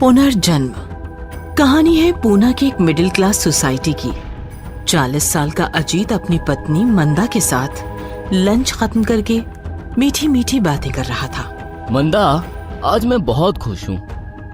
पुनर्जन्म। कहानी है पूना की एक मिडिल क्लास सोसाइटी की। 40 साल का अजीत अपनी पत्नी मंदा के साथ लंच खत्म करके मीठी मीठी बातें कर रहा था। मंदा, आज मैं बहुत खुश हूँ।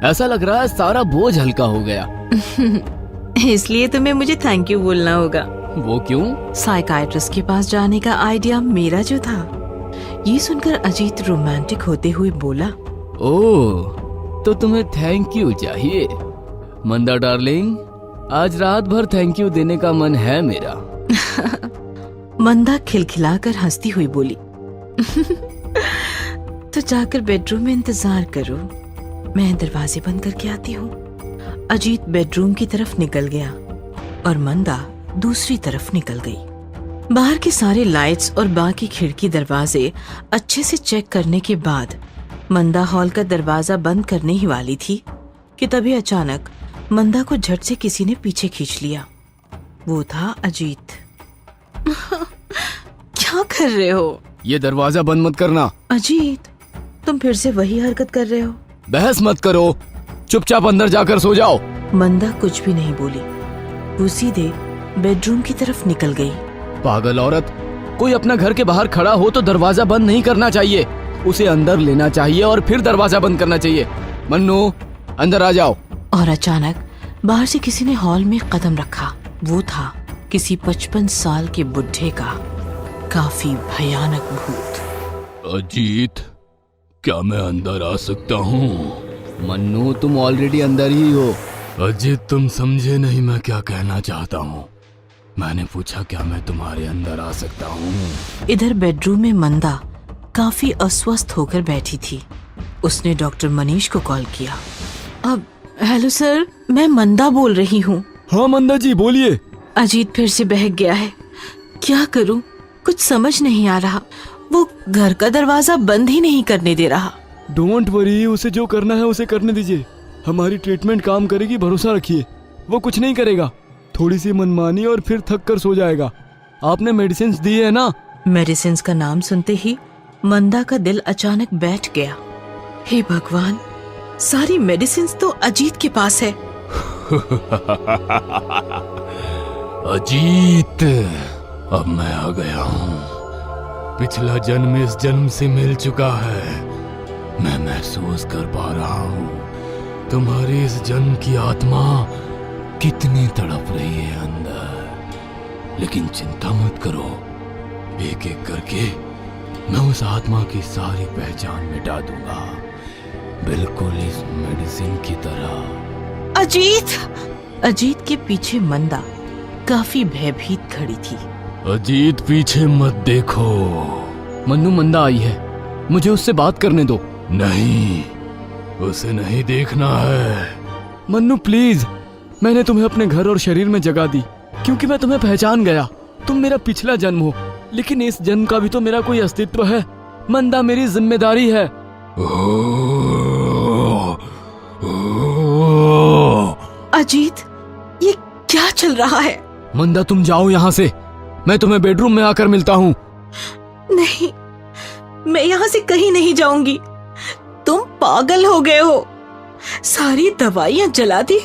ऐसा लग रहा है सारा बोझ हल्का हो गया। इसलिए तुम्हें मुझे थैंक यू बोलना होगा। वो क्यों? साइकाइट्रिस्ट के पास जाने का आइडिया मेरा जो था। ये सुनकर अजीत रोमांटिक होते हुए बोला, ओह, तो तुम्हें थैंक यू चाहिए। मंदा डार्लिंग, आज रात भर थैंक यू देने का मन है मेरा। मंदा खिलखिलाकर हंसती हुई बोली, तो जाकर बेडरूम में इंतजार करो, मैं दरवाजे बंद करके आती हूँ। अजीत बेडरूम की तरफ निकल गया और मंदा दूसरी तरफ निकल गई। बाहर के सारे लाइट्स और बाकी खिड़की दरवाजे अच्छे से चेक करने के बाद मंदा हॉल का दरवाजा बंद करने ही वाली थी कि तभी अचानक मंदा को झट से किसी ने पीछे खींच लिया। वो था अजीत। क्या कर रहे हो? ये दरवाजा बंद मत करना। अजीत, तुम फिर से वही हरकत कर रहे हो। बहस मत करो, चुपचाप अंदर जाकर सो जाओ। मंदा कुछ भी नहीं बोली। वो सीधे बेडरूम की तरफ निकल गई। पागल औरत, कोई अपना घर के बाहर खड़ा हो तो दरवाजा बंद नहीं करना चाहिए, उसे अंदर लेना चाहिए और फिर दरवाजा बंद करना चाहिए। मन्नू, अंदर आ जाओ। और अचानक बाहर से किसी ने हॉल में कदम रखा। वो था किसी 55 साल के बुढ़े का काफी भयानक भूत। अजीत, क्या मैं अंदर आ सकता हूँ? मन्नू, तुम ऑलरेडी अंदर ही हो। अजीत, तुम समझे नहीं मैं क्या कहना चाहता हूँ। मैंने पूछा क्या मैं तुम्हारे अंदर आ सकता हूँ? इधर बेडरूम में मंदा काफी अस्वस्थ होकर बैठी थी। उसने डॉक्टर मनीष को कॉल किया। अब हेलो सर, मैं मंदा बोल रही हूँ। हाँ मंदा जी, बोलिए। अजीत फिर से बहक गया है। क्या करूँ, कुछ समझ नहीं आ रहा। वो घर का दरवाजा बंद ही नहीं करने दे रहा। डोंट वरी, उसे जो करना है उसे करने दीजिए। हमारी ट्रीटमेंट काम करेगी, भरोसा रखिए। वो कुछ नहीं करेगा, थोड़ी सी मनमानी और फिर थक कर सो जाएगा। आपने मेडिसिन दी है ना? मेडिसिन का नाम सुनते ही मंदा का दिल अचानक बैठ गया। हे भगवान, सारी मेडिसिन तो अजीत के पास है। अजीत, अब मैं आ गया हूँ। पिछला जन्म इस जन्म से मिल चुका है। मैं महसूस कर पा रहा हूँ तुम्हारी इस जन्म की आत्मा कितनी तड़प रही है अंदर। लेकिन चिंता मत करो, एक एक करके मैं उस आत्मा की सारी पहचान मिटा दूंगा, बिल्कुल इस मेडिसिन की तरह। अजीत के पीछे मंदा काफी भयभीत खड़ी थी। अजीत, पीछे मत देखो। मन्नू, मंदा आई है, मुझे उससे बात करने दो। नहीं, उसे नहीं देखना है। मन्नू प्लीज, मैंने तुम्हें अपने घर और शरीर में जगह दी क्योंकि मैं तुम्हें पहचान गया। तुम मेरा पिछला जन्म हो, लेकिन इस जन्म का भी तो मेरा कोई अस्तित्व है। मंदा मेरी जिम्मेदारी है। अजीत, ये क्या चल रहा है? मंदा, तुम जाओ यहाँ से, मैं तुम्हें बेडरूम में आकर मिलता हूँ। नहीं, मैं यहाँ से कहीं नहीं जाऊंगी। तुम पागल हो गए हो। सारी दवाइयाँ जला दी।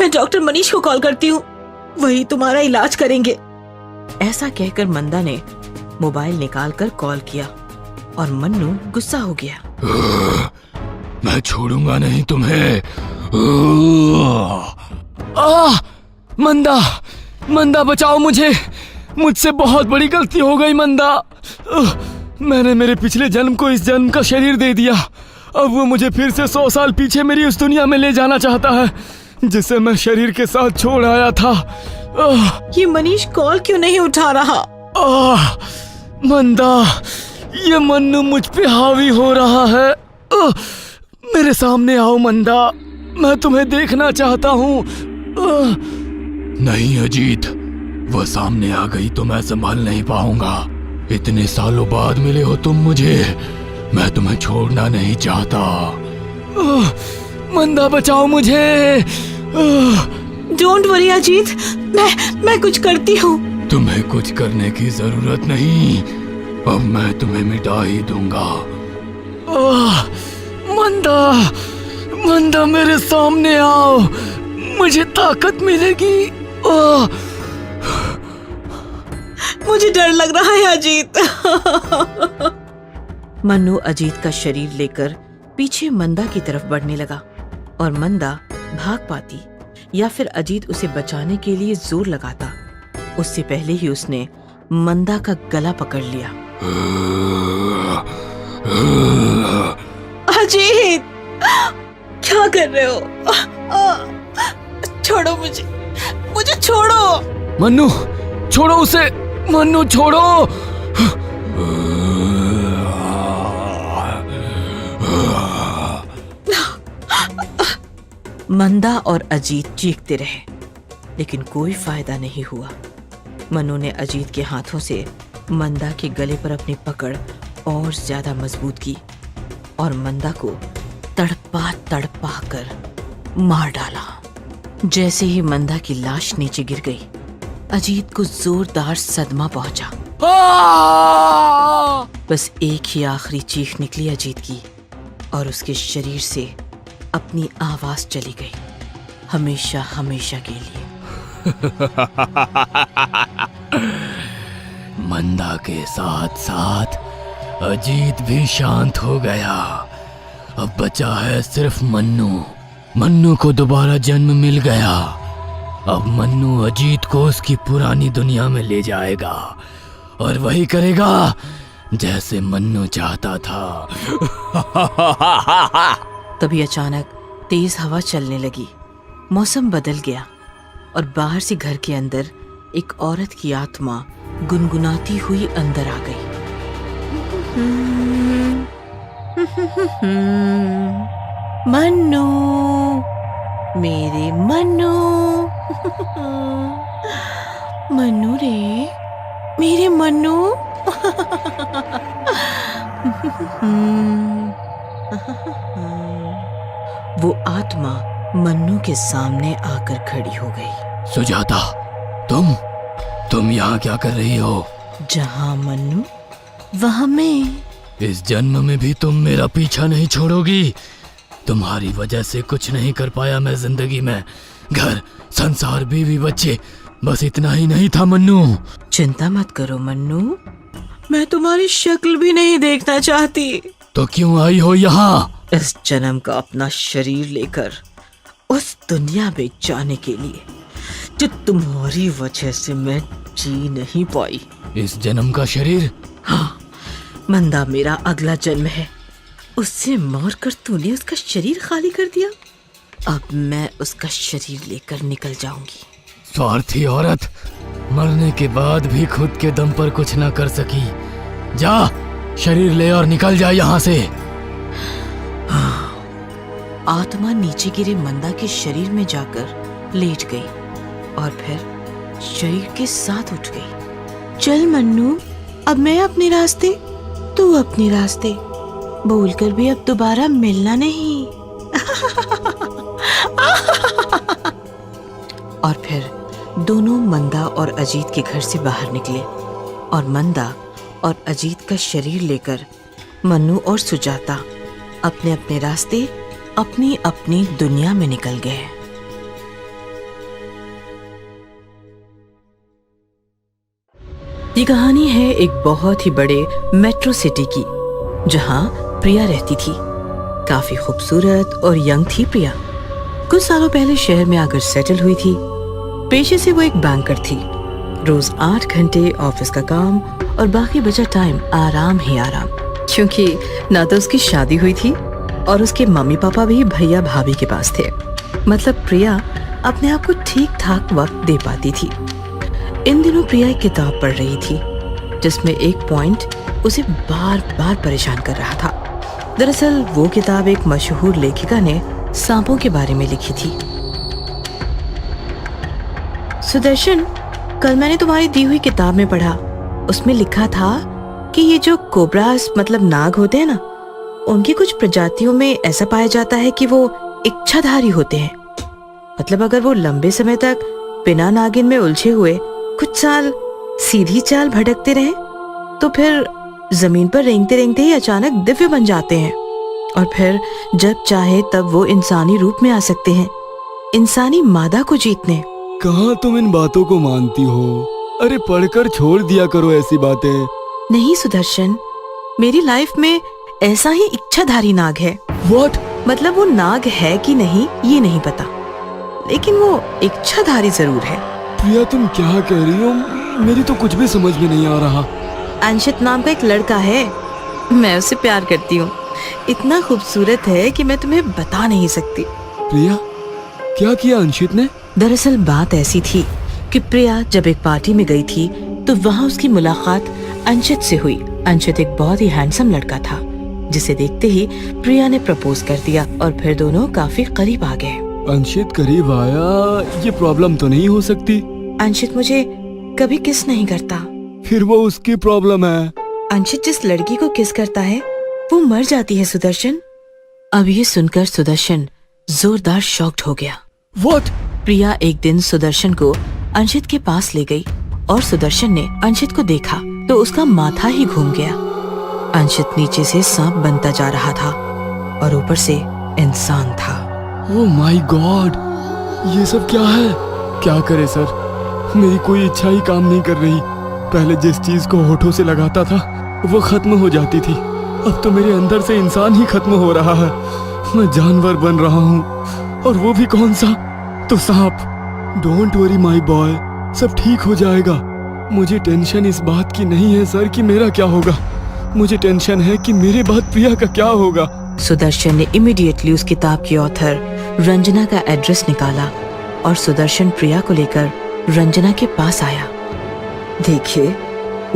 मैं डॉक्टर मनीष को कॉल करती हूँ, वही तुम्हारा इलाज करेंगे। ऐसा कहकर मंदा ने मोबाइल निकालकर कॉल किया और मन्नू गुस्सा हो गया। मैं छोड़ूंगा नहीं तुम्हें। मंदा, मंदा बचाओ मुझे, मुझसे बहुत बड़ी गलती हो गई मंदा। मैंने मेरे पिछले जन्म को इस जन्म का शरीर दे दिया। अब वो मुझे फिर से 100 साल पीछे मेरी उस दुनिया में ले जाना चाहता है जिसे मैं शरीर के साथ छोड़ आया था। ये मनीष कॉल क्यों नहीं उठा रहा? मंदा, ये मन्नू मुझ पे हावी हो रहा है। मेरे सामने आओ मंदा, मैं तुम्हें देखना चाहता हूँ। नहीं अजीत, वो सामने आ गई तो मैं संभाल नहीं पाऊंगा। इतने सालों बाद मिले हो तुम मुझे, मैं तुम्हें छोड़ना नहीं चाहता। मंदा, बचाओ मुझे। डोंट वरी अजीत, मैं कुछ करती हूँ। तुम्हें कुछ करने की जरूरत नहीं, अब मैं तुम्हें मिटा ही दूंगा। मंदा, मंदा मेरे सामने आओ, मुझे ताकत मिलेगी। ओह, मुझे डर लग रहा है अजीत। मन्नू अजीत का शरीर लेकर पीछे मंदा की तरफ बढ़ने लगा और मंदा भाग पाती या फिर अजीत उसे बचाने के लिए जोर लगाता, उससे पहले ही उसने मंदा का गला पकड़ लिया। अजीत, क्या कर रहे हो? छोड़ो मुझे छोड़ो। मन्नू छोड़ो उसे, मन्नू छोड़ो। मंदा और अजीत चीखते रहे लेकिन कोई फायदा नहीं हुआ। मन्नू ने अजीत के हाथों से मंदा के गले पर अपनी पकड़ और ज्यादा मजबूत की और मंदा को तड़पा तड़पा कर मार डाला। जैसे ही मंदा की लाश नीचे गिर गई, अजीत को जोरदार सदमा पहुंचा। बस एक ही आखिरी चीख निकली अजीत की और उसके शरीर से अपनी आवाज चली गई, हमेशा हमेशा के लिए। मंदा के साथ साथ अजीत भी शांत हो गया। अब बचा है सिर्फ मन्नू। मन्नू को दोबारा जन्म मिल गया। अब मन्नू अजीत को उसकी पुरानी दुनिया में ले जाएगा और वही करेगा जैसे मन्नू चाहता था। तभी अचानक तेज हवा चलने लगी, मौसम बदल गया और बाहर से घर के अंदर एक औरत की आत्मा गुनगुनाती हुई अंदर आ गई। मन्नू, मेरे मन्नू, मन्नू रे, मेरे मन्नू। वो आत्मा मन्नू के सामने आकर खड़ी हो गई। सुजाता, तुम यहाँ क्या कर रही हो? जहाँ मन्नू वहाँ मैं। इस जन्म में भी तुम मेरा पीछा नहीं छोड़ोगी। तुम्हारी वजह से कुछ नहीं कर पाया मैं जिंदगी में। घर, संसार, बीवी, बच्चे, बस इतना ही नहीं था मन्नू। चिंता मत करो मन्नू, मैं तुम्हारी शक्ल भी नहीं देखना चाहती। तो क्यों आई हो यहाँ? इस जन्म का अपना शरीर लेकर उस दुनिया में जाने के लिए जो तुम्हारी वजह से मैं जी नहीं पाई। इस जन्म का शरीर? हाँ, मंदा मेरा अगला जन्म है। उससे मारकर तूने उसका शरीर खाली कर दिया। अब मैं उसका शरीर लेकर निकल जाऊंगी। स्वार्थी औरत, मरने के बाद भी खुद के दम पर कुछ ना कर सकी। जा, शरीर ले और निकल जा यहाँ से। आत्मा नीचे गिरे मंदा के शरीर में जाकर लेट गई और फिर शरीर के साथ उठ गई। चल मन्नू, अब मैं अपने रास्ते, तू अपने रास्ते, बोलकर भी अब दोबारा मिलना नहीं। और फिर दोनों मंदा और अजीत के घर से बाहर निकले और मंदा और अजीत का शरीर लेकर मन्नू और सुजाता अपने अपने रास्ते, अपनी अपनी दुनिया में निकल गए। ये कहानी है एक बहुत ही बड़े मेट्रो सिटी की, जहां प्रिया रहती थी। काफी खूबसूरत और यंग थी प्रिया। कुछ सालों पहले शहर में आकर सेटल हुई थी। पेशे से वो एक बैंकर थी। रोज 8 घंटे ऑफिस का काम और बाकी बचा टाइम आराम ही आराम, क्योंकि ना तो उसकी शादी हुई थी और उसके मम्मी पापा भी भैया भाभी के पास थे। मतलब प्रिया अपने आप को ठीक ठाक वक्त दे पाती थी। इन दिनों प्रिया एक किताब पढ़ रही थी जिसमें एक पॉइंट उसे बार बार परेशान कर रहा था। दरअसल वो किताब एक मशहूर लेखिका ने सांपों के बारे में लिखी थी। सुदर्शन, कल मैंने तुम्हारी दी हुई किताब में पढ़ा, उसमें लिखा था कि ये जो कोबरास मतलब नाग होते हैं ना, उनकी कुछ प्रजातियों में ऐसा पाया जाता है कि वो इच्छाधारी होते हैं। मतलब अगर वो लंबे समय तक बिना नागिन में उलझे हुए कुछ साल सीधी चाल भटकते रहे तो फिर जमीन पर रेंगते रेंगते ही अचानक दिव्य बन जाते हैं और फिर जब चाहे तब वो इंसानी रूप में आ सकते हैं, इंसानी मादा को जीतने। कहाँ तुम इन बातों को मानती हो? अरे पढ़कर छोड़ दिया करो ऐसी बातें। नहीं सुदर्शन, मेरी लाइफ में ऐसा ही इच्छाधारी नाग है। What? मतलब वो नाग है कि नहीं ये नहीं पता, लेकिन वो इच्छाधारी जरूर है। प्रिया तुम क्या कह रही हो? मेरी तो कुछ भी समझ में नहीं आ रहा। अंशित नाम का एक लड़का है, मैं उससे प्यार करती हूँ। इतना खूबसूरत है कि मैं तुम्हें बता नहीं सकती। प्रिया, क्या किया अंशित ने? दरअसल बात ऐसी थी कि प्रिया जब एक पार्टी में गई थी तो वहाँ उसकी मुलाकात अंशित से हुई। अंशित एक बहुत ही हैंडसम लड़का था, जिसे देखते ही प्रिया ने प्रपोज कर दिया और फिर दोनों काफी करीब आ गए। अंशित करीब आया, ये प्रॉब्लम तो नहीं हो सकती? अंशित मुझे कभी किस नहीं करता। फिर वो उसकी प्रॉब्लम है। अंशित जिस लड़की को किस करता है वो मर जाती है सुदर्शन। अब ये सुनकर सुदर्शन जोरदार शॉक्ड हो गया। What? प्रिया एक दिन सुदर्शन को अंशित के पास ले गई और सुदर्शन ने अंशित को देखा तो उसका माथा ही घूम गया। अंशित नीचे से सांप बनता जा रहा था और ऊपर से इंसान था। ओह माय गॉड, ये सब क्या है? क्या करे सर, मेरी कोई इच्छा ही काम नहीं कर रही। पहले जिस चीज को होठों से लगाता था वो खत्म हो जाती थी, अब तो मेरे अंदर से इंसान ही खत्म हो रहा है। मैं जानवर बन रहा हूँ, और वो भी कौन सा? तो सांप। डोंट वरी माय बॉय, सब ठीक हो जाएगा। मुझे टेंशन इस बात की नहीं है सर कि मेरा क्या होगा, मुझे टेंशन है कि मेरे बाद प्रिया का क्या होगा। सुदर्शन ने इमीडिएटली उस किताब की ऑथर रंजना का एड्रेस निकाला और सुदर्शन प्रिया को लेकर रंजना के पास आया। देखिए,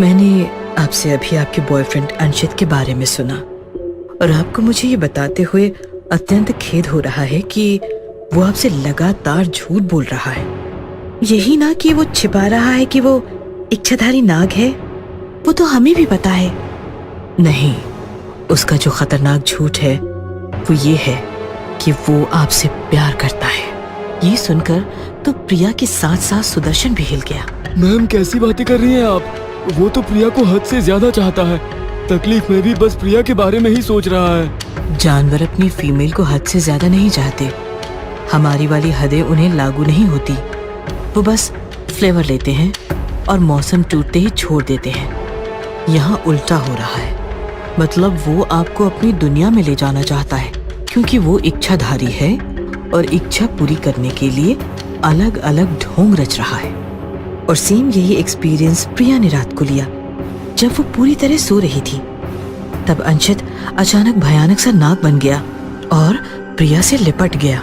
मैंने आपसे अभी आपके बॉयफ्रेंड अंशित के बारे में सुना और आपको मुझे ये बताते हुए अत्यंत खेद हो रहा है कि वो आपसे लगातार झूठ बोल रहा है। यही ना कि वो छिपा रहा है कि वो इच्छाधारी नाग है, वो तो हमें भी पता है। नहीं, उसका जो खतरनाक झूठ है वो ये है कि वो आपसे प्यार करता है। ये सुनकर तो प्रिया के साथ साथ सुदर्शन भी हिल गया। मैम कैसी बातें कर रही हैं आप? वो तो प्रिया को हद से ज्यादा चाहता है। तकलीफ में भी बस प्रिया के बारे में ही सोच रहा है। जानवर अपनी फीमेल को हद से ज्यादा नहीं चाहते, हमारी वाली हदें उन्हें लागू नहीं होती। वो बस फ्लेवर लेते हैं और मौसम टूटते ही छोड़ देते हैं। यहाँ उल्टा हो रहा है, मतलब वो आपको अपनी दुनिया में ले जाना चाहता है, क्योंकि वो इच्छाधारी है और इच्छा पूरी करने के लिए अलग अलग ढोंग रच रहा है। और सेम यही एक्सपीरियंस प्रिया ने रात को लिया जब वो पूरी तरह सो रही थी। तब अंशित अचानक भयानक सा नाग बन गया और प्रिया से लिपट गया।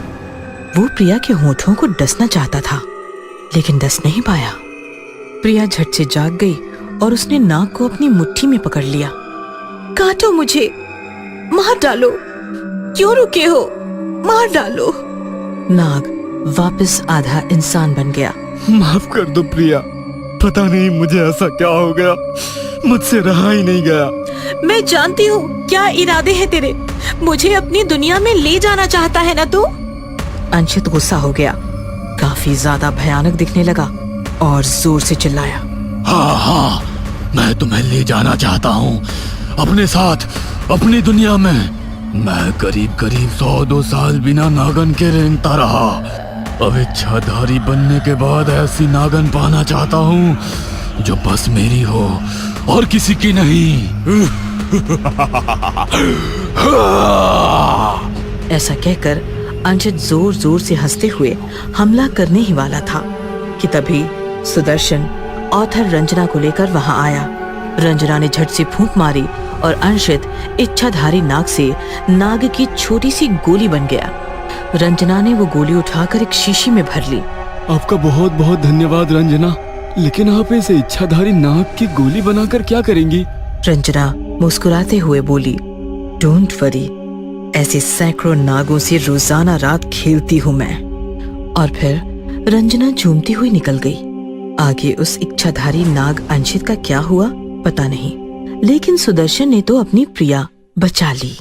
वो प्रिया के होठों को डसना चाहता था, लेकिन डस नहीं पाया। प्रिया झट से जाग गई और उसने नाग को अपनी मुट्ठी में पकड़ लिया। काटो मुझे, मार डालो, क्यों रुके हो, मार डालो। नाग वापस आधा इंसान बन गया। माफ कर दो प्रिया, पता नहीं मुझे ऐसा क्या हो गया, मुझसे रहा ही नहीं गया। मैं जानती हूँ क्या इरादे हैं तेरे, मुझे अपनी दुनिया में ले जाना चाहता है ना तू। अंशित गुस्सा हो गया, काफी ज्यादा भयानक दिखने लगा और जोर से चिल्लाया। हाँ हाँ, मैं तुम्हें ले जाना चाहता हूँ अपने साथ, अपनी दुनिया में। मैं करीब 100-2 साल बिना नागन के रेंगता रहा। अब इच्छाधारी बनने के बाद ऐसी नागन पाना चाहता हूँ जो बस मेरी हो और किसी की नहीं। ऐसा कहकर अंशित जोर जोर से हंसते हुए हमला करने ही वाला था कि तभी सुदर्शन ऑथर रंजना को लेकर वहां आया। रंजना ने झट से फूंक मारी और अंशित इच्छाधारी नाग से नाग की छोटी सी गोली बन गया। रंजना ने वो गोली उठाकर एक शीशी में भर ली। आपका बहुत बहुत धन्यवाद रंजना, लेकिन आप इसे इच्छाधारी नाग की गोली बनाकर क्या करेंगी? रंजना मुस्कुराते हुए बोली, डोंट वरी, ऐसे सैकड़ों नागों से रोजाना रात खेलती हूँ मैं। और फिर रंजना झूमती हुई निकल गई। आगे उस इच्छाधारी नाग अंशित का क्या हुआ पता नहीं, लेकिन सुदर्शन ने तो अपनी प्रिया बचा ली।